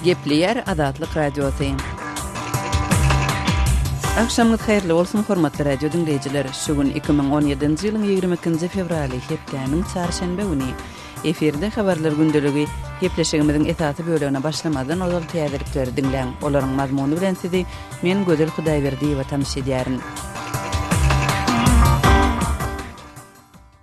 Gepleyer Adatlyk Radiosu. Akşamınız hayırlı olsun hormatly radio dinleyijiler. Şugun 2017-nji ýylyň 22-nji fevraly hepdeniň çarşembe güni eferde habarlar gündöligi gepleşigimiziň esasy bölügine başlamadan ozal täzelikleri dinleň. Olaryň mazmuny bilen sizi men Gözel Hudaýberdiýewa tanış edýärin.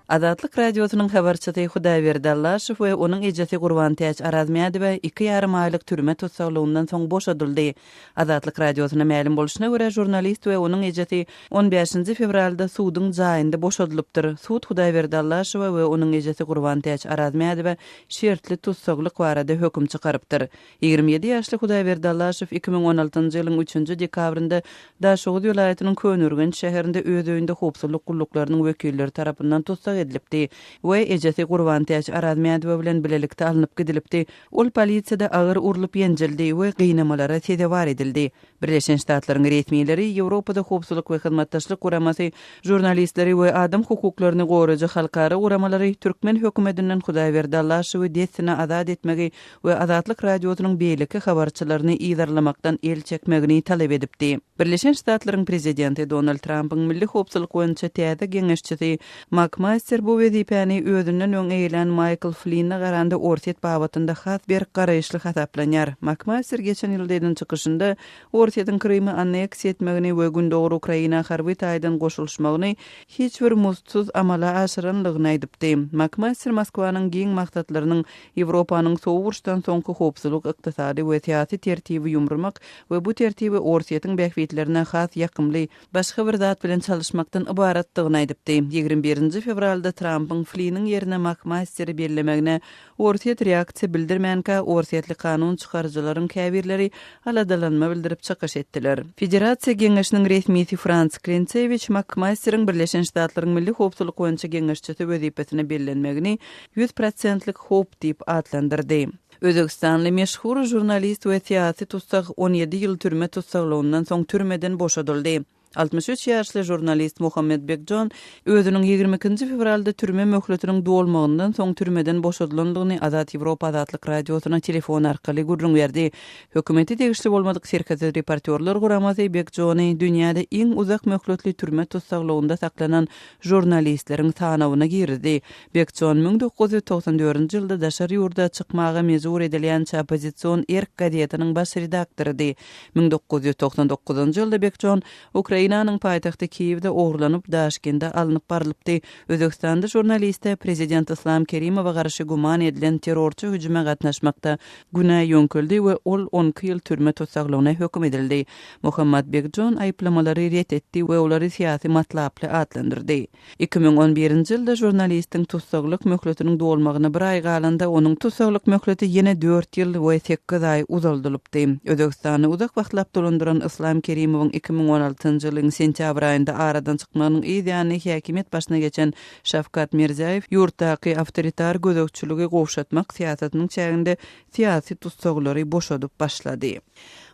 Adatlyk radiosynyň habarçysy Hudaýberdi Allaşow we onuň ejesi Gurban Täç Arazmiýadow 2,5 aýlyk türme tutsaglygyndan soň boşadyldy. Adatlyk radiosyna ma'lum boluşyna görä jurnalist we onuň ejesi 15-nji fevralda suwdyň jaýynda boşadylypdyr. Suwd Hudaýberdi Allaşow we onuň ejesi Gurban Täç Arazmiýadow şertli tutsaglyk barada höküm çykarypdyr. 27 ýaşly Hudaýberdi Allaşow 2016-njy ýylyň 3-nji dekabrynda Daşoğuz ýylatynyň Könürgen şäherinde öz öýünde howpsuzlyk gulluklarının wekilleri tarapyndan tutsak edilipdi we ejesi Gurban Täç Arazmiýadow bilen bilelikde alınıp gidilipdi. Ol polisiýada agyr urulyp ýenjildi we gynamalara sedebar edildi. Birleşen Ştatlaryň resmiýetleri Ýewropada howpsuzlyk we hyzmatdaşlyk guramasy jurnalistleri we adam hukuklaryny goraýjy halkara guramalary türkmen hökümetinden Hudaýberdi Allaşowy destine azad etmegi we Adatlyk radiosynyň beýleki habarçylaryny ýydarlamakdan el çekmegini talep edipdi. Birleşen Ştatlaryň prezidenti Donald Trump'yň milli howpsuzlyk boýunça täze geňeşçisi McMaster bu wezipäni özünden öň eýlen Michael Flynn'a garanda orset babatynda has bir garaýşly hasaplanýar. McMaster geçen ýyldaýdan çykyşynda orsetin Krymy anneksiýa etmegini we gündogry Ukraina harby taýdan goşulmagyny hiç bir mutsuz amala aşyranlygyny aýdypdy. McMaster Moskwanyň giň maksatlarynyň Ýewropanyň sowuruşdan soňky howpsuzlyk, ykdysady we syýasy tertibi ýumrmak we bu tertibi orsetin bähwitlerine has ýakymly başga bir zat bilen çalışmakdan ibaratdygyny aýdypdy. 21 fevralda Trump'ın Flynn'in yerine McMaster'i bellemegine orset reaksiýa bildirmänkä orsetli kanun çykarjylaryň käbirleri aladalanma bildirip çykyş etdiler. Federasiýa geňeşiniň resmiýeti Franz Krentsewicz McMaster'ın Birleşen Ştatlaryň milli howpsuzlyk boýunça geňeşçisi wezipetine bellenmegini 100%lik howp diýip adlandyrdy. Özbekistanly meşhur jurnalist we syýasy tutsak 17 ýyl türme tutsaglygynyň soň türmeden boşadyldy. 63 ýaşly jurnalist Mohammed Bekjon özüniň 22-nji fevralda türme möhletiniň dolmagyndan soň türmeden boşadylandygyny Azat Ýewropa Adatlyk radiosyna telefon arkaly gurrun berdi. Hökümeti tegişli bolmadyk serkezi reportyorlar guramasy Bekjony dünýäde iň uzak möhletli türme tutsaglygynda saklanan jurnalistleriň sanawyna girdi. Bekjon 1994-nji ýylda daşary ýurda çykmaga mejbur edilen Opozisiýon Erk gazetynyň baş redaktorydy. 1999-njy ýylda Bekjon Ukrainanyň paýtagty Kiýewde oğurlanyp Daşkende alınıp barlypdy. Özbekistanda jurnaliste prezident Islom Kerimowa garşy guman edilen terrorçy hüjüme gatnaşmakda günä ýönküldi we ol 12 ýyl türme tutsaglygyna höküm edildi. Mohammed Bekjon aýplamalary ret etdi we olary syýasy matlaply adlandyrdy. 2011-nji ýylda jurnalistiň tutsaglyk möhletiniň dolmagyny bir aý galanda onuň tutsaglyk möhleti ýene 4 ýyl we 8 aý uzaldylypdy. Özbekistany uzak wagtlap dolandyran Islom Kerimowyň 2016 ýylyň sentyabr aýynda aradan çykmagynyň ideýany häkimet başyna geçen Şafkat Mirziýew ýurtdaky awtoritar gözekçiligi gowşatmak syýasatynyň çäginde syýasy tutsaglary boşadyp başlady.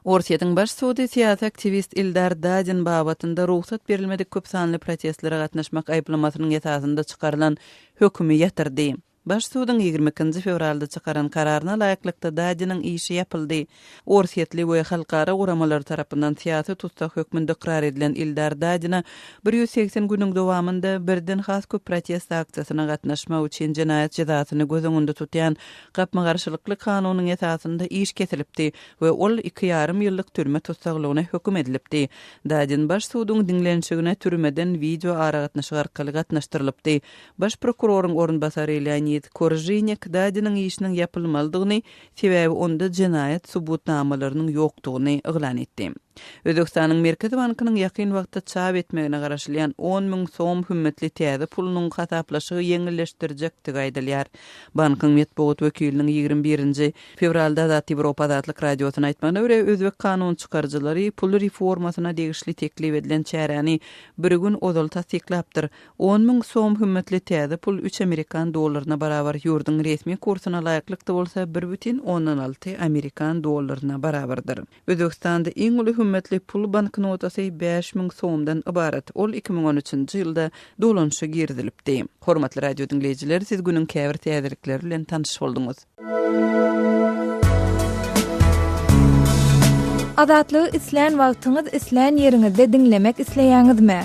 Orsetin baş suwdy syýasy aktivist Ildar Dadin babatynda ruhsat berilmedik köp sanly protestlere gatnaşmak aýplamasynyň esasynda çykarylan hökümi ýatyrdy. Baş suwdyň 22-nji fevralda çykaran kararyna laýyklykda Dadiniň işi ýapyldy. Orsetli we halkara guramalar tarapyndan syýasy tutsak hökmünde ikrar edilen Ildar Dadina 180 günüň dowamında birden has köp protest aksiýasyna gatnaşmak üçin jenaýat jazasyny göz öňünde tutýan gapma garşylykly kanunyň esasynda iş kesilipdi we ol 2,5 ýyllyk türme tutsaglygyna höküm edilipdi. Dadin baş suwdyň dinlenşigine türmeden video aragatnaşyk arkaly gatnaşdyrylypdy. Baş prokuroryň orunbasary Korjinyak Dadiniň işiniň ýapylmalydygyny, sebäbi onda jenaýat subutnamalarynyň ýokdugyny eglan etdi. Özbekistanyň Merkezi Bankynyň ýakyn wagtda çap etmegine garaşylýan 10 000 soň hümmetli täze pulunyň hasaplaşygy ýeňilleşdirjekdi gaýdalýar. Bankyň metbuat wekiliniň 21-nji fevralda Azat Ýewropa Adatlyk radiosyna aýtmagyna görä özbek kanun çykarjylary pul reformasyna degişli teklip edilen çäräni bir gün ozal tasdiklapdyr. 10 000 soň hümmetli täze pul 3 Amerikan dollaryna barabar ýurduň resmi kursyna laýyklykda bolsa 1,16 Amerikan dollaryna barabardyr. Özbekistanda iň uly hümmetli pul banknotasy 5.000 soňdan ibaret. Ol 2013-nji ýylda dolanşa girdilipdi. Hormatly radio dinleyijiler, siz günüň käbir täzelikleri bilen tanış bolduňuz. Azatlygy isleýän wagtyňyz isleýän ýeriňizde dinlemek isleýäňizmi?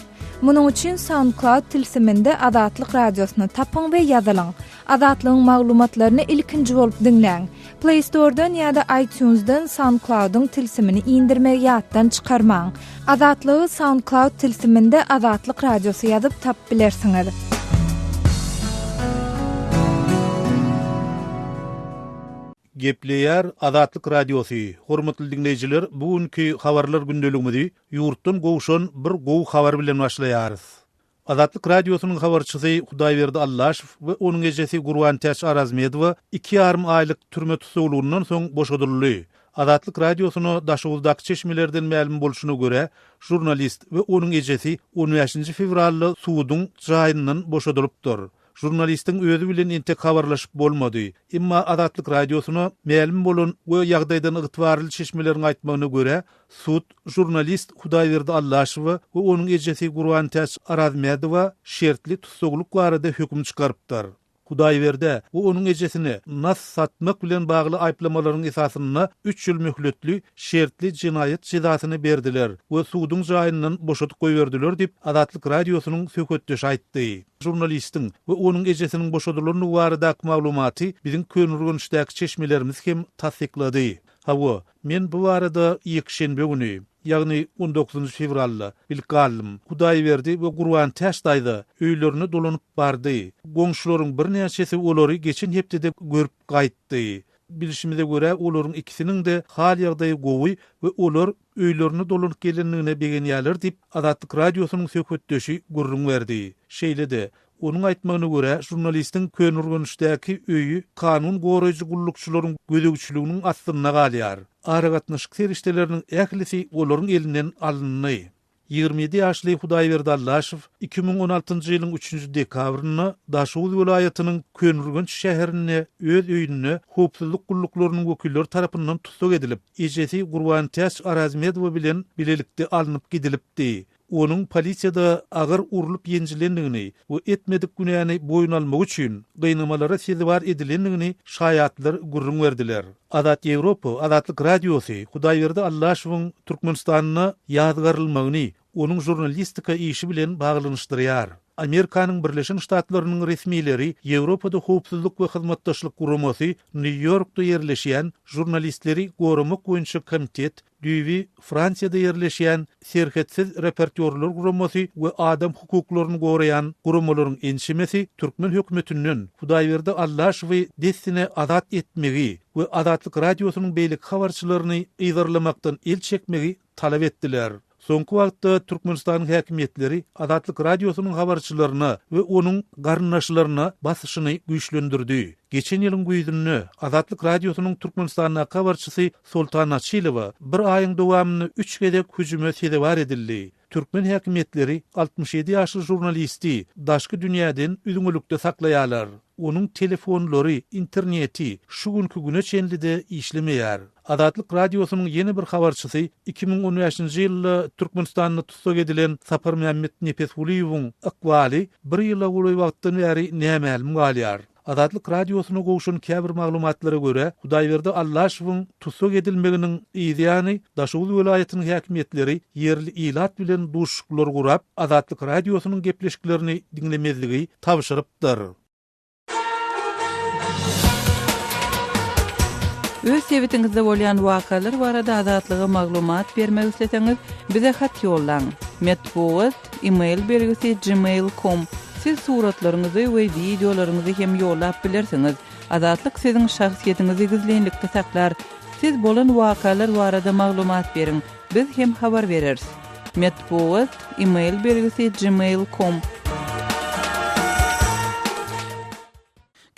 Munuň üçin SoundCloud tilsiminde Azatlyk radiosyny tapyň we ýazylyň. Azatlygyň maglumatlaryny ilkinji bolup dinleň. Play Store'dan ýa-da iTunes'dan SoundCloud'un tilsimini indirmegi ýatdan çykarmaň. Azatlygy SoundCloud tilsiminde Azatlyk radiosy ýazyp tap bilersiňiz. Gepleýär Azatlyk radiosy. Hormatly dinleýijiler, bugünkü habarlar gündeligimizi ýurtdan gowşan bir gow habar bilen başlaýarys. Azatlyk radiosynyň habarçysy Hudaýberdi Allaşew we onuň ejesi Gurwan Täç Arazmedow 2,5 aýlyk türme tutulýandan soň boşadyldy. Azatlyk radiosyny daşywyldaky çeşmelerden ma'lum bolşuna görä, jurnalist we onuň ejesi 15 fevralda suwdyň jaýyndan boşadylypdyr. Jurnalistin özü bilen entek habarlaşyp bolmady. Emma Azatlyk radiosyna ma'lum bolan we ýagdaýdan ygtybarly çeşmelerini aýtmagyna görä, sud jurnalist Hudaýberdi Allaşew we onuň ejesi Gurwan Täç Arazmedow şertli tutukluk barada höküm çykarypdyr. Hudaýberde we onuň ejesini nas satmak bilen bagly aýplamalaryň esasyna 3 ýyl möhletli şertli jinaýat cezasyny berdiler we suwdyň jaýyndan boşatyp goýberdiler diýip Azatlyk radiosynyň söhbetdeşi aýtdy. Jurnalistin we onuň ejesiniň boşadylyny barada maglumaty biziň könürgünçdäki çeşmelerimiz hem tasdiklady. Hawa, men bu barada ýekşenbe güni, ýagny 19 fevralda bilgalym. Hudaýberdi we Gurwan Täç daýda öýlerini dolanyp bardy. Goňşularyň bir näçesi olary geçen hepdede görüp gaýtdy. Bilişimize göre olaryň ikisiniň de hal ýagdaýy gowy we olar öýlerini dolanyp gelenligine begenýärler diýip Azatlyk radiosynyň söhbetdeşi gurrun berdi. Şeýle-de onuň aýtmagyna görä, jurnalistin könürgünçdäki öýü kanun goraýjy gullukçylaryň gödegçiliginiň astyna galýar. Aragatnaşyk serişdeleriniň ählisi olaryň elinden alyndy. 27 ýaşly Hudaýberdi Allaşew 2016-njy ýylyň 3-nji dekabryny Daşuwul welaýatynyň Könürgünç şäherine öz öýüne howpsuzlyk gulluklarynyň wekilleri tarapyndan tutsak edilip, ejesi Gurwan Täç Arazmedow bilen bilelikde alınıp gidilipdi. Onuň polisiýada agyr urulyp ýenjilendigini we etmedik günäni boyun almak üçin gynamalara sezibar edilendigini şaýatlar gurrun berdiler. Azat Ýewropa Azatlyk radiosy Hudaýberdi Allaşewiň Türkmenistanyna ýazgarylmagyny onuň jurnalistika işi bilen baglanyşdyrýar. Amerikanyň Birleşik Ştatlarynyň resmileri Ýewropada howpsuzlyk we hyzmatdaşlyk guramasy New Yorkda ýerleşýän jurnalistleri goramak boýunça komitet, düýbi Fransiýada ýerleşýän serhetsiz reportyorlar guramasy we adam hukuklaryny goraýan guramalaryň enşemesi Türkmen hökümetinden Hudaýberdi Allaşew destine azat etmegi we Azatlyk radiosynyň beýlik habarçylaryny ýygyrlamakdan el çekmegi talap etdiler. Soňky wagtda Türkmenistanyň häkimetleri Azatlyk radiosynyň habarçylaryna we onuň garnaşlaryna basyşyny güýçlendirdi. Geçen ýylyň güýdünde Azatlyk radiosynyň Türkmenistanyň habarçysy Sultan Açylowa bir aýyň dowamyny 3 gedek hüjüme sezibar edildi. Türkmen häkimetleri 67 ýaşly jurnalisti daşky dünýäden üzüňlükde saklaýarlar. Onuň telefonlary, interneti şu günkü güne çenlide işlemeýär. Azatlyk radiosynyň ýeni bir habarçysy 2015-nji ýylda Türkmenistanyna tutsak edilen Sapar Mehmet Nepeshuliýowyň akwaly bir ýyla gowy wagtdan beri nämälim galýar. Azatlyk radiosyna gowşan käbir maglumatlara görä, Hudaýberdi Allaşewiň tutsak edilmeginiň ýa-ni Daşuwul welaýatynyň häkimetleri ýerli ilat bilen duşuklar gurap, Azatlyk radiosynyň gepleşiklerini dinlemezligi tabşyrypdyr. Öz sebitingizde bolýan wakalar barada azatlyga maglumat bermek isleseňiz, bize hat ýollaň. Metbuat email bergisi gmail.com. Siz suratlaryňyzy we videolaryňyzy hem ýollap bilersiňiz. Azatlyk siziň şahsiýetiňizi gizlenlikde saklar. Siz bolan wakalar barada maglumat beriň. Biz hem habar bereriz. Metbuat email bergisi gmail.com.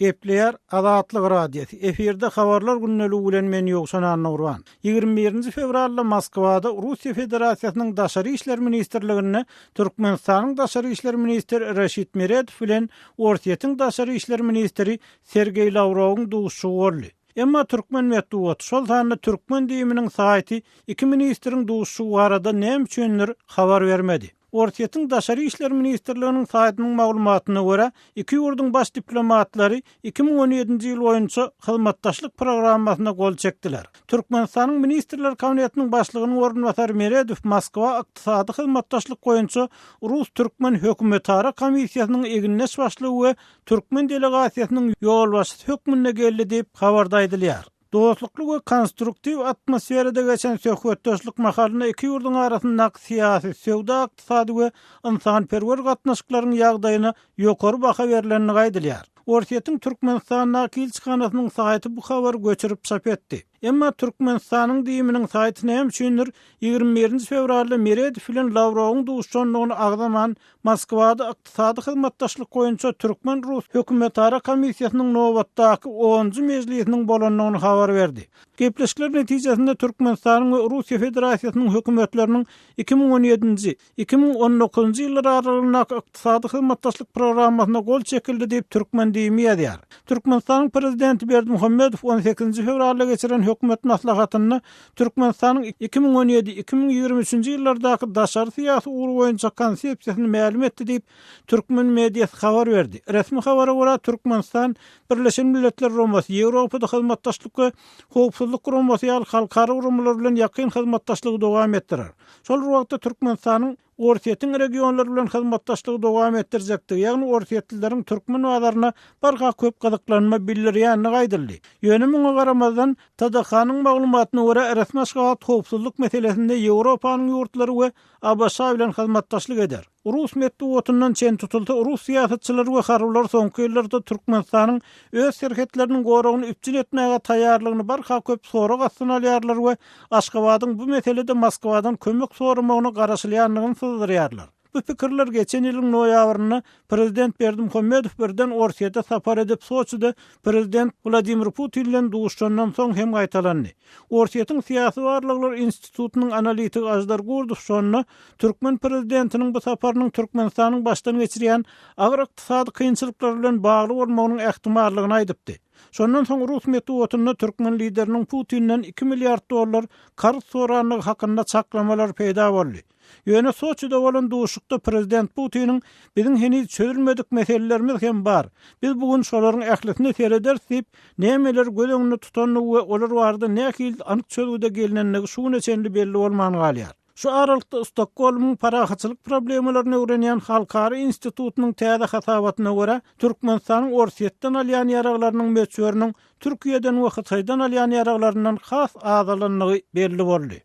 Gepleýär Azatlyk radiosi. Eferde habarlar günneligi bilen men ýokşan Nurwan. 21 fevralda Moskwada Russiýa Federasiýasynyň Daşary işler ministrligine Türkmenistanyň Daşary işler ministri Raşid Meredow bilen Orsiýetiň Daşary işler ministri Sergey Lavrowyň duşuşy boldy. Emma Türkmen metbuat şol sany Türkmen diýiminiň saýty iki ministriň duşuşy barada näme üçindir habar bermedi. Ortiýetiň Daşary işler ministrliginiň saýtynyň maglumatyna görä, iki ýurdun baş diplomatlary 2017-nji ýyl boýunça hyzmatdaşlyk programmasyna gol çekdiler. Türkmenistanyň ministrler kabinetiniň başlygynyň ornwatary Meredow Moskwa ykdysady hyzmatdaşlyk boýunça Rus-Türkmen hökümetara komissiýasynyň eginleş başlygy we Türkmen delegasiýasynyň ýol başçysy hökmüne geldi diýip habardaýdylýar. Dostlukly we konstruktiw atmosferada geçen söhbetdeşlik mahalyna iki ýurdun arasynda syýasy, sowda, ykdysady we ynsanperwer gatnaşyklaryň ýagdaýyna ýokary baha berileni gaýdylýar. Ortiýetiň Türkmenistanyň kilçikanasynyň saýty bu habar göçürip çap etdi. Emma Türkmenistanyň diýiminiň saýtyny hem üçindir 21 fevralda Meredow bilen Lavrowyň duşanlygyny agdaman Moskwada ykdysady hyzmatdaşlyk boýunça Türkmen Rus hökümetara komissiýasynyň nowatdaky 10-njy mejlisiniň bolanyny habar berdi. Gepleşikler netijesinde Türkmenistanyň we Russiýa Federasiýasynyň hökümetleriniň 2017-nji 2019-njy ýyllar aralygynda ykdysady hyzmatdaşlyk programmasyna gol çekildi diýip Türkmen diýimi ýazýar. Türkmenistanyň prezidenti Berdimuhammedow 18 fevralda geçiren hökümet maslahatyny Türkmenistanyň 2017-2023-nji ýyllardaky daşary syýasy uğru boýunça konsepsiýasyny ma'lum etdi diýip Türkmen mediýasy habar berdi. Resmi habara görä Türkmenistan Birleşen Milletler Romasy, Ýewropada hyzmatdaşlyk we howpsuzlyk Romasy ýaly halkara urumlar bilen ýakyn hyzmatdaşlygy dowam etdirer. Şol wagtda Türkmenistanyň Ortiýetiň regionlary bilen hyzmatdaşlygy dowam etdirjekdir. Ýagny ortiýetlileriň türkmen wadaryna barga köp gazyklanma bildirýäni gaýdyldy. Ýönümiňe garamazdan TDH-nyň maglumatyna görä resmi şahat howpsuzlyk meselesinde Ýewropanyň ýurtlary we ABC bilen hyzmatdaşlyk eder. Rus medeniýetinän çen tutuldy. Rus siýasatçylary we harwlar soňky ýyllarda Türkmenistanyň öz şerhetleriniň goragyny üpçün etmäge taýýarlygyny barha köp sorak astyna alýarlar we Aşgabatyň bu meselede Moskwadan kömek soramagyny garaşylýanlygyny syzdyrýarlar. Bu pikirler geçen ýylyň noýabryna prezident Berdimuhammedow birden Ortiýada sapar edip Soçyda prezident Vladimir Putin bilen duşandan soň hem gaýtalandy. Ortiýetiň syýasy barlyklar institutynyň analitik Ajdar Gurdusowna Türkmen prezidentiniň bu saparynyň Türkmenistanyň başdan geçirýän agyr ykdysady kynçylyklar bilen bagly bolmagynyň ähtimallygyny aýdypdy. Şondan soň Rus medeniýetinde Türkmen lideriniň Putinden $2 milyard karz soranlygy hakynda çaklamalar peýda boldy. Ýöne Soçyda bolan duşukda prezident Putiniň biziň heniz çözülmedik meselelerimiz hem bar. Biz bugün şolaryň ählisini sereder diýip nämeler göz tutanlygy we olar barada nähil anyk çözüde gelinenligi şuň üçin belli bolman galýar. Şu aralykda Stockholmyň parahaçylyk problemlerini öwrenýän Halkara institutynyň täze hasabatyna görä Türkmenistanyň Ortiýetden alýan ýaraglarynyň meçhurnyň Türkiýeden we Hytaýdan alýan ýaraglaryndan has azalanlygy belli boldy.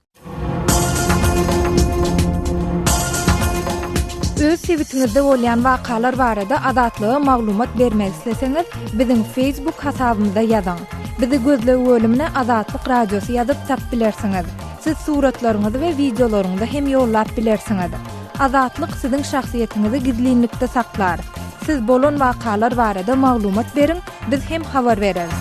Öz sewitingizde bolýan wakalar barada adatlyga maglumat bermek isleseňiz, biziň Facebook hasabymyza ýazyň. Bizi gözlegi bölümine Azatlyk Radiosu ýazyp tap bilersiňiz. Siz suratlaryňyzy we videolaryňyzy hem ýollap bilersiňiz. Azatlyk siziň şahsiýetiniňizi gizlinlikde saklar. Siz bolan wakalar barada maglumat beriň, biz hem habar bereriz.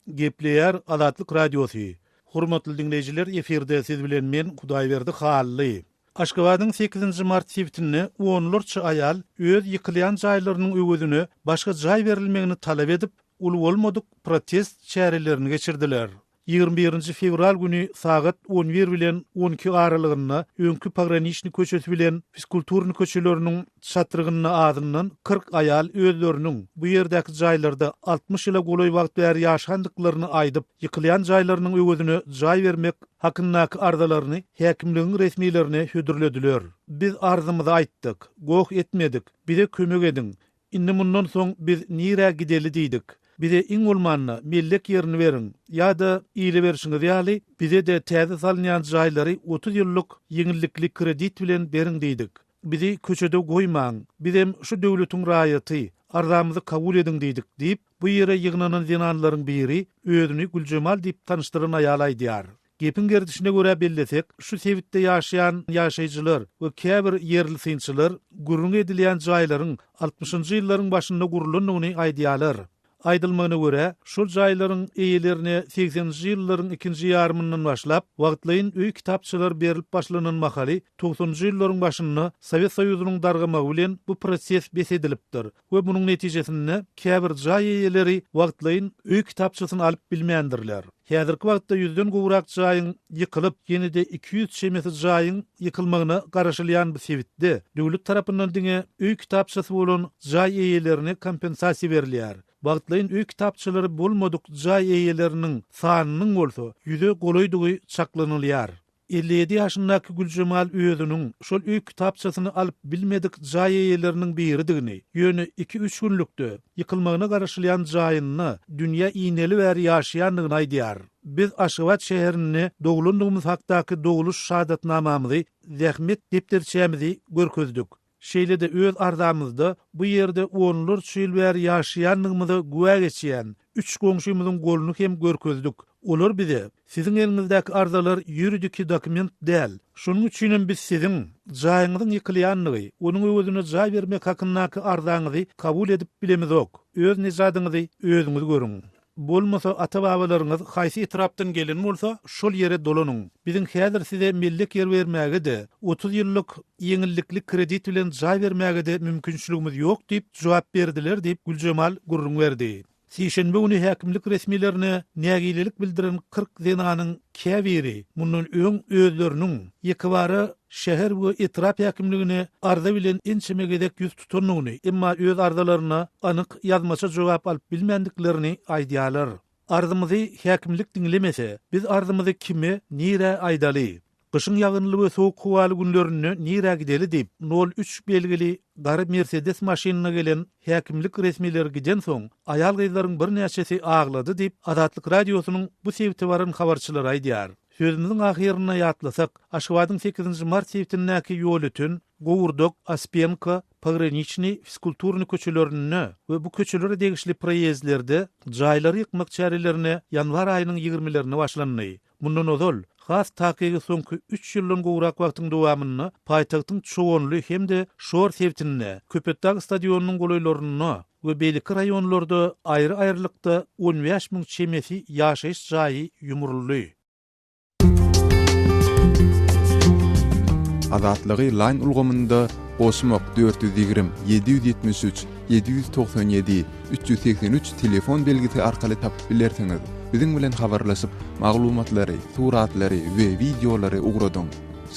Gepleýär Azatlyk Radiosu. Hormatly dinleyijiler, eferde siz bilen men Hudaýberdi Hally. Aşgabatyň 8-nji mart sewtini 10larça aýal öz ýykylýan jaýlarynyň öwüdüne başga jaý berilmegini talap edip, ulu bolmadyk protest çärelerini geçirdiler. 21 fevral günü saat 11 bilen 12 aralygynda öňkü pograniçny köçesi bilen fiskulturny köçeleriniň çatrygyny adyndan 40 aýal özleriniň bu ýerdäki jaýlarda 60 ýyla goloý wagt bäri ýaşandyklaryny aýdyp, ýykylýan jaýlarynyň öwüdüne jaý bermek hakyndaky ardalaryny häkimligiň resmiýlerini hödürlediler. Biz arzymyzy aýtdyk, goh etmedik, bize kömek edin. Indi mundan soň biz nire gideli diýdik. Bize iň bolmanyny millek ýerini beriň, ýa-da ýyly berişiňiz ýaly bize de täze salynýan jaýlary 30 ýyllyk ýeňillikli kredit bilen beriň diýdik. Bizi köçede goýmaň, bizem şu döwletiň raýaty, arzamyzy kabul ediň diýdik diýip, bu ýere ýygnanan zinanlaryň biri özüni Güljemal diýip tanıştyran aýal aýdýar. Gepin gerdişine görä bellesek, şu sewitde ýaşaýan ýaşaýjylar we käbir ýerli synçylar gurrun edilýän jaýlaryň 60-njy ýyllaryň başynda gurulanyny aýdýarlar. aýdylmagyna görä, şol jaýlaryň eýelerine 80-nji ýyllaryň 2-nji ýarmyndan başlap wagtlaýyn öý kitapçylar berilip başlanan mahaly 90-njy ýyllaryň başynda Sowet Soýuzynyň dargamagy bilen bu proses besedilipdir we munyň netijesinde käbir jaý eýeleri wagtlaýyn öý kitapçysyny alyp bilmeýändirler. Häzirki wagtda 100den gowrak jaýyň ýykylyp, ýene-de 200 şemesi jaýyň ýykylmagyna garaşylýan bu sebitde döwlet tarapyndan diňe öý kitapçysy bolan jaý eýelerine kompensasiýa berilýär. Wagtlaýyn öý kitapçylary bolmadyk jaý eýeleriniň sanynyň bolsa, ýüze golaýdygy çaklanylýar. 57 ýaşyndaky Güljemal özüniň şol öý kitapçysyny alyp bilmedik jaý eýeleriniň biridigini, ýöne 2-3 günlükde ýykylmagyna garaşylýan jaýyny dünýä iňeli bäri ýaşaýandygyny aýdýar. Biz Aşgabat şäherini dogulundygymyz hakdaky doguluş şahadatnamamyzy, zähmet depterçämizi görkezdik. Şeýle-de öz ardamyzda bu ýerde onlar çyl bäri ýaşaýandygymyzy güwa geçýän 3 goňşymyzyň goluny hem görkezdik. Olar bize sizin elinizdäki arzalar ýuridik dokument däl. Şonuň üçin biz sizin jaýyňyzyň ýykylýanlygy, onuň özüne jaý bermek hakyndaky arzaňyzy kabul edip bilemizok. Öz nizadyňyzy özüňiz görüň. Bolmasa ata-babalaryňyz haýsy etrapdan gelen bolsa, şol ýere dolanyň. Biziň häzir size millik ýer bermäge de, 30 ýyllyk ýeňillikli kredit bilen jaý bermäge de mümkinçiligimiz ýok diýip jogap berdiler diýip Güljemal gurrun berdi. Sişenbe uny häkimlik resmilerine nägililik bildiren 40 zenanyň käbiri munun öň özleriniň ýekbary şäher we etrap häkimligine arza bilen ençemegedek ýüz tutanyny, emma öz arzalaryna anyk ýazmaça jogap alyp bilmendiklerini aýdýarlar. Arzymyzy häkimlik diňlemese, biz arzymyzy kime, nire aýdaly? Kışın yağınlı ve soğuk huvalı günlerini nira gideli deyip 03 belgili garip Mercedes maşinine gelen häkimlik resmileri giden soň ayal gyzlaryň bir näçesi ağladı deyip Azatlyk radiosynyň bu sebäpti baryn habarçylary aýdýar. Sözümizin ahyryna ýatlasak, Aşgabatyň 8-nji mart sebätindäki ýol ötün Gowurdok, Aspenka, Pogranichny, Fiskulturny köçelerini we bu köçelere degişli proyezdlerde jaýlary ýykmak çärelerine ýanwar aýynyň 20-lerine başlandy. Mundan ozal has takygy soňky 3 ýyldan gowrak wagtyň dowamyny paýtagtyň çoğunly hemde şor sebätinde Köpetdag stadionunyň golaýlaryny we beýleki raýonlarda aýry-aýrylykda 15.000 çemesi ýaşaýyş jaýy ýumuruldy. Azatlygy line ulgamynda Osmok 420 773 797 383 telefon belgisi arkaly tapyp bilersiňiz. Biziň bilen habarlaşyp maglumatlary, suratlary we videolary ugradyň.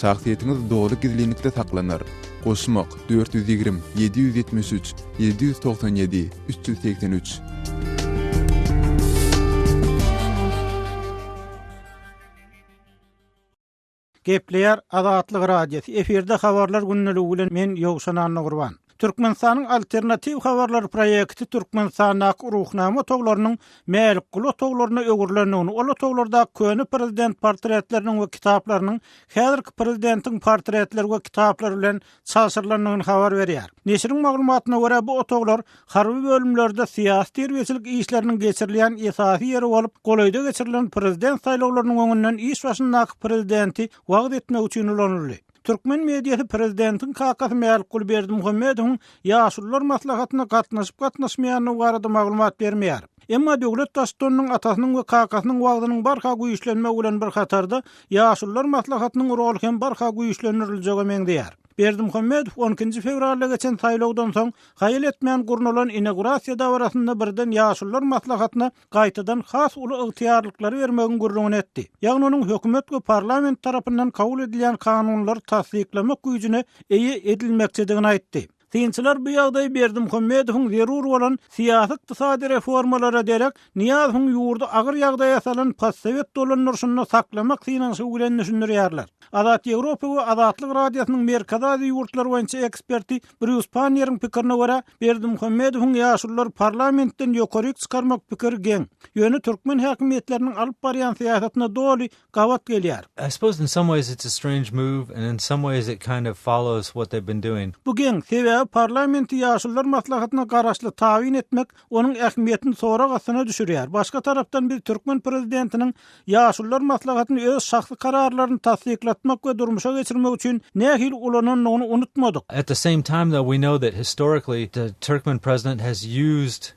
Şahsiýetiňiz dogry gizlilikde saklanır. Osmok 420 773 797 383. Gepleýär Azatlyk radiosu. Eferde habarlar günneligi bilen men Ýogşan Gurban. Türkmenistanyň alternativ habarlar proýekti Türkmenistanyň ruhnama toglarynyň mälik gulo toglaryna öwürlenýäni, ola toglarda köni prezident portretleriniň we kitaplarynyň häzirki prezidentiň portretleri we kitaplary bilen çalşyrylanyny habar berýär. Neşriň maglumatyna görä bu toglar harby bölümlerde siýasy terbiýeçilik işleriniň geçirilýän esasy ýeri bolup, golaýda geçirilen prezident saýlawlarynyň öňünden iş başyndaky prezidenti wagt etmek üçin ulanyldy. Türkmen mediýasy prezidentin kakasy Mälik Gulberdimuhammedowyň ýaşullar maslahatyna gatnaşyp-gatnaşmaýanyny barada maglumat bermeýär. Emma döwlet daşdanyň atasynyň we kakasynyň wagdynyň barha güýçlenme bilen bir hatarda ýaşullar maslahatynyň rolu hem barha güýçleniriljegi meňdeýär. Berdimuhammedow 12 fevralda geçen saýlawdan soň haýyl etmeýän gurnulan inaugurasiýa dawarasynda birden ýaşullar maslahatyna gaýtadan has uly ygtyýarlyklary bermegi gurrun etdi. Ýagny onuň hökümet we parlament tarapyndan kabul edilýän kanunlary tasdiklemek güýjüne eýe edilmekçidigini aýtdy. Synçylar bu ýagdaý Berdimuhammedowyň zerur bolan siýasy ykdysady reformalara derek Niýazowyň ýurdu agyr ýagdaýa salan postsovet dolanmasyny saklamak synanyşy bilen düşünýärler. Azat Ýewropa we Azatlyk radiosynyň Merkez Aziýa ýurtları boýunça eksperti Bruce Panier'in pikirine görä Berdimuhammedowyň ýaşullar parlamentden ýokaryk çykarmak pikiri geň. Ýöne türkmen häkimetleriniň alyp barýan siýasatyna doly gawat gelýär. I suppose in some ways it's a strange move and in some ways it kind of follows what they've been doing. Bu geň sebäbi Şonda parlamenti ýaşylar maslahatyna garaşly taýin etmek onuň ähmiýetini sonra gasyna düşürýär. Başga tarapdan bir Türkmen prezidentiniň ýaşylar maslahatyny öz şahsy kararlaryny tasdiklatmak we durmuşa geçirmek üçin nähil ulananyny unutmadyk. At the same time, though, we know that historically the Turkmen president has used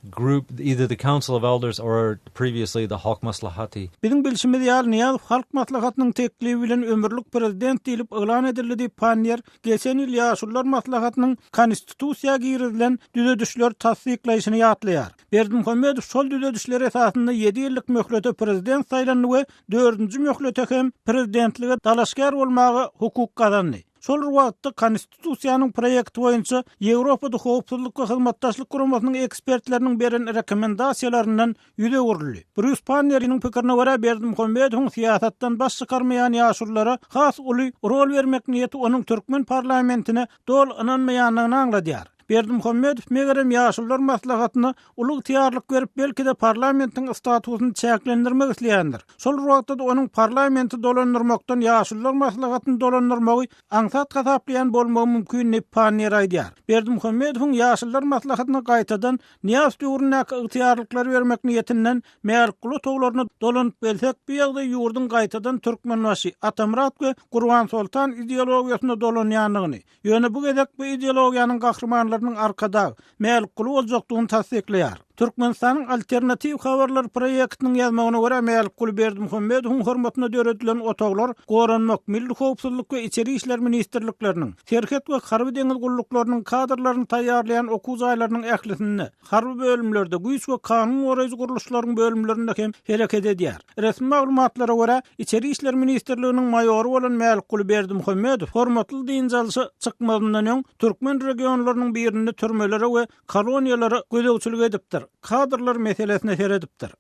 either the Council of Elders or previously the Halk Maslahati. Bizim bilşimiz ýaly Niýazow halk maslahatynyň teklibi bilen ömürlük prezident diýilip elan edildi diýip panyer geçen ýyl ýaşylar maslahatynyň konstitusiýaga girilen düzedişler tasdiklaýyşyny ýatlaýar. Berdimuhammedow şol düzedişler esasynda 7 ýyllyk möhlete prezident saýlandy we 4-nji möhlete hem prezidentlige dalaşgar bolmagy hukuk kazandy. Şol wagtda konstitusiýanyň proýekti boýunça Ýewropada howpsuzlyk we hyzmatdaşlyk guramasynyň ekspertleriniň beren rekomendasiýalaryndan ýüze gurildi. Bruce Panner'iniň pikirine görä Berdimuhammedow siýasatdan baş çykarmaýan ýaşylara has uly rol bermek niýeti onuň Türkmen parlamentine dol inanmaýanyny aňladýar. Berdimuhammedow megerem ýaşylar maslahatyna ulyg tiýarlyk berip belki de parlamentiň statusyny çäklendirmek isleýändir. Şol wagtda onuň parlamenti dolandyrmakdan ýaşylar maslahatyny dolandyrmagy aňsat hasaplayan bolmagy mümkin diýip Panner aýdýar. Berdimuhammedow ýaşylar maslahatyna gaýtadan Niýaz döwründäki ygtyýarlyklar bermek niýetinden mäğlup toglaryny dolanyp belsek, bu ýagdaý ýurdun gaýtadan türkmenwaşy Atamrat we Gurban Sultan ideologiýasyna dolanýanyny, ýöne bu gezek bu ideologiýanyň gahrmanlarynyň arkada mäğlup boljakdygyny tasdikleýär. Türkmenistanyň alternativ habarlar proýektiniň ýazmagyna görä Mälik Berdimuhammedow hormatyna döredilen otaglar goranmak milli howpsuzlyk we içeri işler ministrlikleriniň, Serhet we Harby deňiz gulluklarının kadrlaryny taýýarlayan okuw zaýlarynyň ählisini, harby bölümlerde güýç we kanun goraýjy guruluşlaryň bölümlerinde hem hereket edýär. Resmi maglumatlara görä içeri işler ministrliginiň maýory bolan Mälik Berdimuhammedow hormatly diňjalşy çykmadyndan öň Türkmen regionlarynyň birinde türmelere we koloniýalara gözegçilik edipdir. Kadrlar meselesine seredipdir.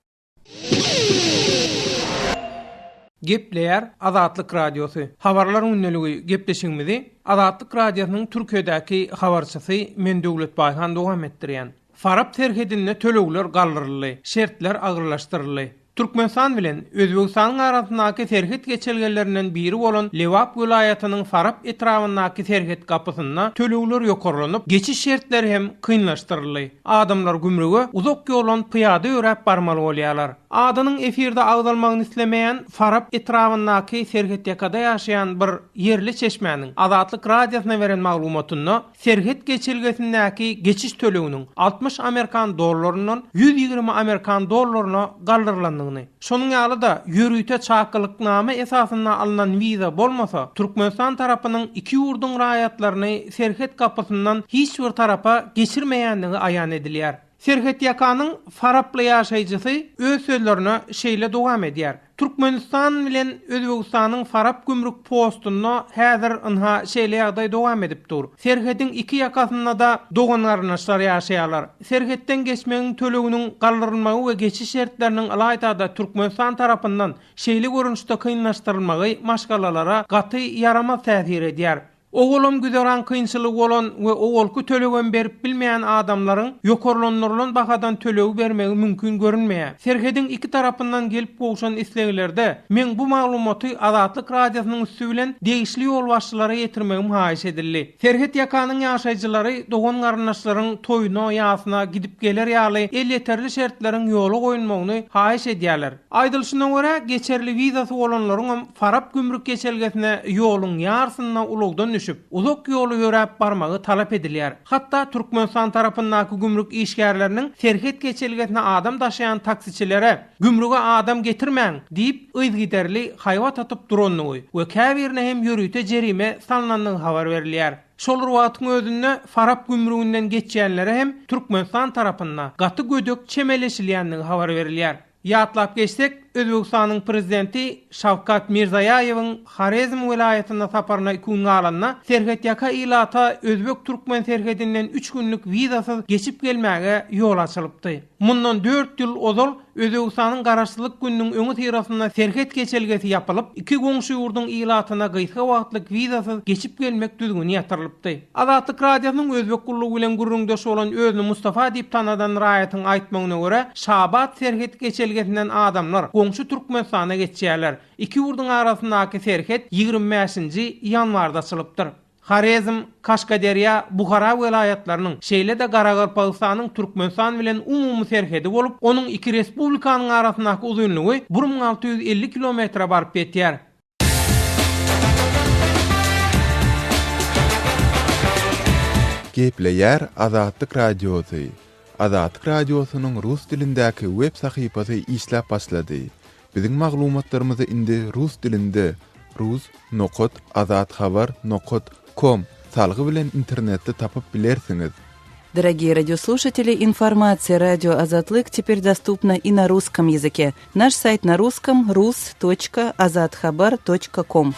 Gepleýär Azatlyk radiosu. Habarlaryň ünneligi gepleşigimizi Azatlyk radiosynyň Türkiýedäki habarçysy Mendöwlet Baýhan dowam etdirýän. Farap terhedinde tölegler galdyryldy, şertler agyrlaşdyryldy. Türkmenistan bilen Özbegistanyň arasyndaky terhet geçelgenlerinden biri bolan Lewap vilayatynyň Farap etrawyndaky terhet gapysyna tölegler ýokarlanyp, geçiş şertleri hem kynlaşdyryldy. Adamlar gümrüge uzak ýoldan pyýada ýörep barmaly bolýarlar. Adanyň efirde agdalmagyny islemeýän Farap etrawyndaky terhet ýakada ýaşaýan bir yerli çeşmäniň Azatlyk radiosyna beren maglumatyna terhet geçelgesindäki geçiş töleginiň 60 Amerikan dollarynyň 120 Amerikan dollaryna galdyrlandy. Şonuň ýaly-da ýörüýte çakylyknama esasynda alynan wiza bolmasa, Türkmenistan tarapynyň iki ýurdun raýatlaryny Serhet kapysyndan hiç bir tarapa geçirmeýändigi aýan edilýär. Serhet ýakanyň Faraply ýaşaýjysy öz sözlerine şeýle dowam edýär. Türkmenistan bilen Özbegistanyň Farap gümrük postuna häzir ynha şeýle ýagdaý dowam edip dur. Serhetiň iki ýakasynda da doganlarnaşlar ýaşaýarlar. Serhetden geçmegiň töleginiň galdyrylmagy we geçiş şertleriniň alaýda Türkmenistan tarapyndan şeýle görünüşde kynlaşdyrylmagy maşgalalara gaty ýaramaz täsir edýär. Oğulum güzeran kynçylyk bolan we oğulku tölegen berip bilmeýän adamlaryň ýokarlanlaryň bahadan tölegi bermegi mümkin görünmeýär. Serhetiň iki tarapyndan gelip goşan isleglerde men bu maglumaty Azatlyk radiosynyň üstü bilen degişli ýol başçylara ýetirmegim haýyş edildi. Serhet ýakanyň ýaşaýjylary dogan garnaşlaryň toýuna ýasyna gidip geler ýaly el ýeterli şertleriň ýoly goýulmagyny haýyş edýärler. Aýdylyşyna görä geçerli wizasy bolanlaryň Farap gümrük geçelgesine ýoluň ýarsyna ulugdan uzak ýolu ýörep barmagy talap edilýär. Hatda Türkmenistan tarapyndaky gümrük işgärleriniň Serhet geçelgesine adam daşaýan taksiçilere gümrüge adam getirmäň diýip ýygyderli haýwat atyp duranlygy we käbirine hem ýörüýte jerime salnanlygy habar berilýär. Şol wagtyň özünde Farap gümrüginden geçýänlere hem Türkmenistan tarapyndan gaty gödök çemeleşilýändigi habar berilýär. Ýatlap geçsek, Özbegistanyň prezidenti Şawkat Mirzaýewiň Harezm vilayatyna saparyna 2 gün galanna Serhet ýaka ilata Özbek Türkmen serhetinden 3 günlük wizasyz geçip gelmäge ýol açylypdy. Mundan 4 ýyl ozal Özbegistanyň garaşsylyk gününiň öňü tirasyna serhet geçelgesi ýapylyp, 2 goňşy ýurdun ilatyna gyýska wagtlyk wizasyz geçip gelmek düzgün ýatyrylypdy. Azatlyk radiosynyň Özbek gullugy bilen gurrundaş bolan özüni Mustafa diýip tanadan raýatyň aýtmagyna görä, Şabat serhet geçelgesinden adamlar goňşy Türkmenistana geçýärler. İki ýurdun arasyndaky serhet 25-nji ýanwarda açylypdyr. Xarezm, Kaşgaderya, Buhara welaýatlarynyň şeýle de Garagorpagystanyň Türkmenistan bilen umumy serhedi bolup, onuň iki respublikanyň arasyndaky uzunlygy 1650 kilometre baryp ýetýär. Gepleýär Azatlyk Radiosu. Azatlyk Radiosunyň rus dilindäki web sahypasy işläp başlady. Biziň maglumatlarymyzy indi rus dilinde rus.azatxabar.com salgy bilen internetde tapyp bilersiňiz. Дорогие радиослушатели, информация «Радио Азатлык» теперь доступна и на русском языке. Наш сайт на русском rus.azatxabar.com.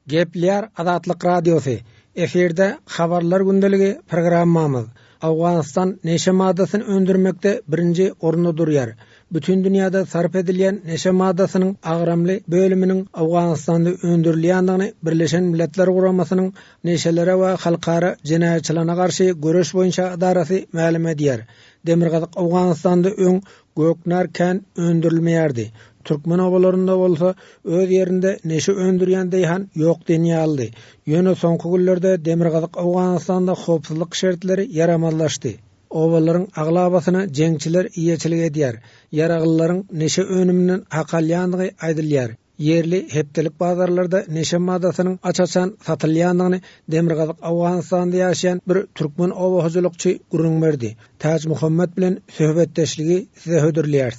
Gepler Azatlyk Radiosu. Eferde habarlar gündəligi programmamız. Awganistan neşe maddasyny öndürmekde birinci orunda durýar. Bütün dünyada sarf edilen neşe maddasynyň agramly bölüminiň Awganistanda öndürilýändigini Birleşen Milletler Guramasynyň neşelere we halkara jinayetçilerine garşy görüş boýunça idarasy ma'lum edýär. Demirgazyk Awganistanda öň göknar kan öndürilmeýärdi. Türkmen obalarında bolsa öz yerinde neşe öndürýän deýhan ýok denýäldi. Ýöne soňky günlerde Demirgazyk Awganistanda howpsuzlyk şertleri yaramazlaşdy. Obalaryň aglabasyna jeňçiler iýeçilik edýär. Yaraglylaryň neşe önümünden hakalýandygy aýdylýar. Yerli hepdelik bazarlarda neşe maddasynyň açaçan satylýandygyny Demirgazyk Awganistanda ýaşaýan bir türkmen obahyjylykçy gurunberdi. Taç Muhammed bilen söhbetdeşligi size hödürlýär.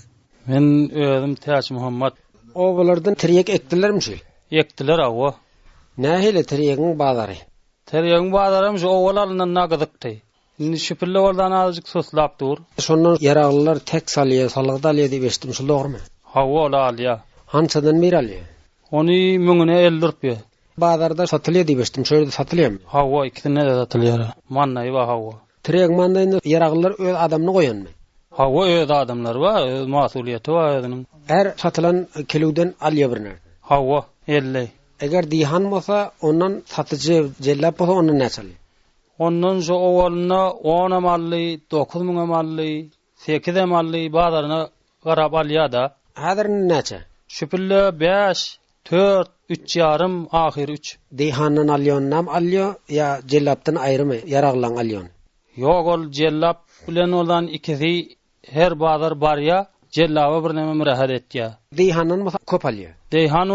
Men özüm Taç Muhammed. Obalardan tiriyek ekdilermi şeýle? Ekdiler awa. Nähile tiriyegiň bazary? Teriýegiň bazarym şu owalaryndan nagydykdy. Indi şüpürli boldan azıcık soslap dur. Şondan yaraglylar tek salýa, salygda alýa diýip eşitdim, şu dogrymy? Hawa ola alýa. Hançadan beri alýa? Ony müňüne 50 rupy. Bazarda satylýar diýip eşitdim, şöýde satylýarmy? Hawa ikisine de satylýar. Mannaý we hawa. Tiriyek mandaýynda yaraglylar öz adamyny goýanmy? Hawa öz adamlar we öz masuliýeti we özüniň. Her satylan kilowdan alýa birine. Hawa 50. Eger diýhan bolsa, ondan satyjy jellap bolsa ondan näçe alýar? Ondan şu owalyna 10 amally, 9000 amally, 8 amally bazaryna garap alýar da. Häzir näçe? Şüpürli 5, 4, 3,5 ahyr 3. Diýhandan alýan alýar ýa jellapdan aýrymy yaraglan alýan? Ýok, ol jellap bilen olan ikisi her bazar barya jellaba bir näme murahat etýär. Diýhandan bolsa köp alýar. Deyhan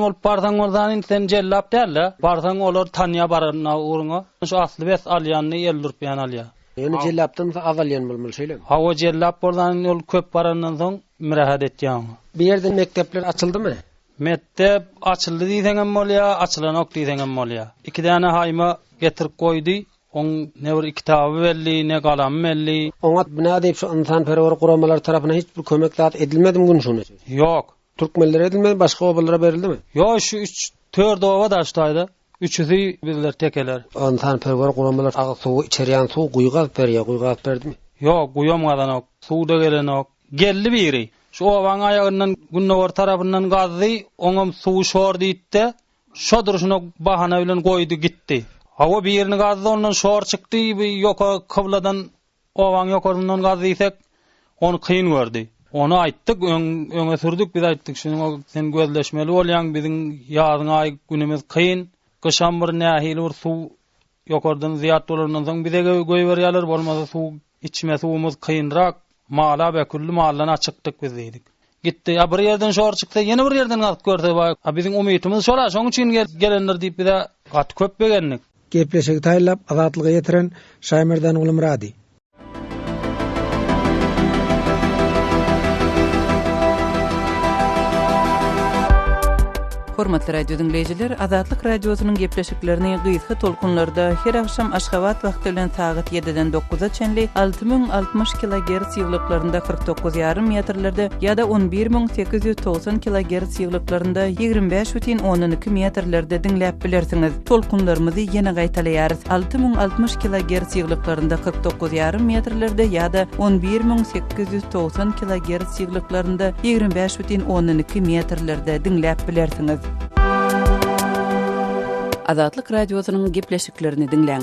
ol bardan oldan sen jellap dälle, bardan olar tanýa barana uruňa. Şu asly bes alýanny 50 rupiýan alýar. Ýöne jellapdan az alýan bolmaly şeýle. Hawa jellap boldan ol köp barandan soň murahat etýär. Bir ýerde mekdepler açyldymy? Mektep açyldy diýsem bolýar, açylanok diýsem bolýar. Iki däne haýma getirip goýdy. On ne bir kitaby belli, ne galam belli. Oňa bina diýip şu insanperwer guramalar tarapyna hiç bir kömek zat edilmedimi gün şunu? Ýok. Türkmenlere edilmedi, başga obalara berildimi? Ýok, şu 3-4 oba daşdaýdy. Üçüsi bizler tekeler. Insanperwer guramalar agy suw içerýän suw guýgaz berdimi? Ýok, guýamadanok, suwda gelenok. Geldi biri. Şu obaň aýagyndan günnäwar tarapyndan gazdy, oňam suw şor diýdi. Şo duruşyna bahana bilen goýdy gitdi. Hawa bir ýerini gazdy, ondan şor çykdy, ýoka kybladan owaň ýokaryndan gazdy diýsek, onu kıyın gördü. Onu aýtdyk, öňe sürdük, biz aýtdyk, şunu sen gözleşmeli bolýaň, biziň ýazyň aý günimiz kıyın, gyşan bir nähili bir suw ýokardan ziýat bolandan soň bize goýberýärler, bolmasa suw içme suwumuz kıyynrak, mala bekully maldan açykdyk biz diýdik. Gitdi, bir ýerden şor çykdy, ýene bir ýerden gaty gördi, biziň umytymyz şola, şoň üçin gelenler diýip bize gaty köp begendik. Gepleşik taýlap azatlygy ýetiren Şaýmerdan Ulumrady. Hormatly radio dinleyijiler, Azatlyk radiosynyň gepleşiklerini gysga tolkunlarda her akşam Aşgabat wagty bilen saat 7-den 9-a çenli 6060 kHz ýyglyklarynda 49,5 metrlerde ýa-da 11890 kHz ýyglyklarynda 25,12 metrlerde dinläp bilersiňiz. Tolkunlarymyzy ýene gaýtalýarys. 6060 kHz ýyglyklarynda 49,5 metrlerde ýa-da 11890 kHz ýyglyklarynda 25,12 metrlerde dinläp bilersiňiz. Azatlyk radiosynyň gepleşiklerini dinleň.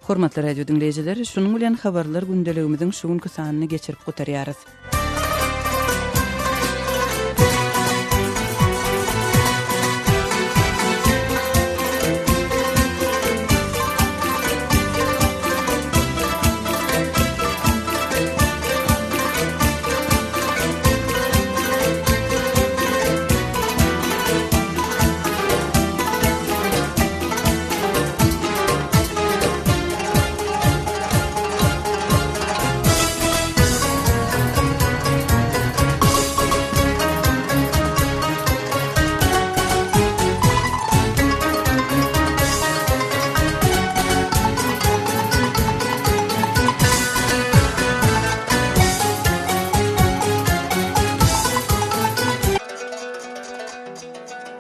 Hormatly radio dinleyijiler, şunuň bilen habarlar gündeligimiziň şu günkü sanyny geçirip gotarýarys.